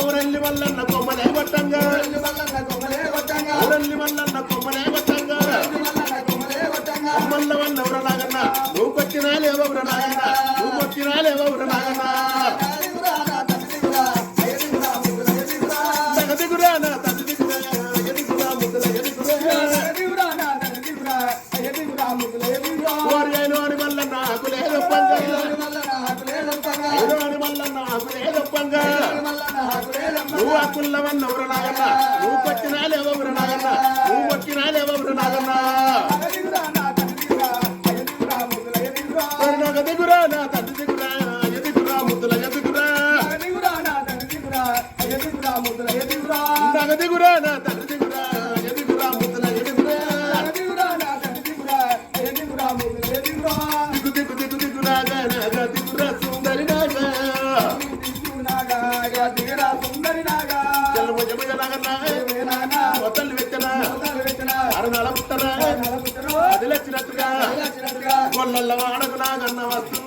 ఊరల్లి వల్లన్న కొమ్మలే కొట్టంగా ఊరల్లి వల్లన్న కొమ్మలే కొట్టంగా కొమ్మల్ల వన్న ఊర నాగన్న నువ్వు కొట్టినా లేవ ఊర నాగన్న నువ్వు కొట్టినా లేవ ఊర నాగన్న తగదిగురా నా తగదిగురా ఎదిగురా ముద్దల ఎదిగురా ఓరియైన అని వల్లన్న ఆకులే గొప్పంగా అని వల్లన్న ఆకులే గొప్పంగా నువ్వు అక్కుల్లవన్న ఊర నాగన్న నువ్వు కొట్టినా లేవ ఊర నాగన్న నువ్వు కొట్టినా లేవ ఊర నాగన్న దిగురా నా తల్లి దిగురా ఎదుగురా ముద్దుల ఎదుగురా దిగురా నా తల్లి దిగురా ఎదుగురా ముద్దుల ఎదుగురా దిగు దిగు దిగు దిగు నాగా నాగా దిగురా సుందరి నాగా జలమ జమ జలాగన్నా మొత్తలు వెచ్చనా అరణాల పుట్టరా అది లచ్చినట్టుగా కొల్లల్ల వాడకు నాగన్న వస్తు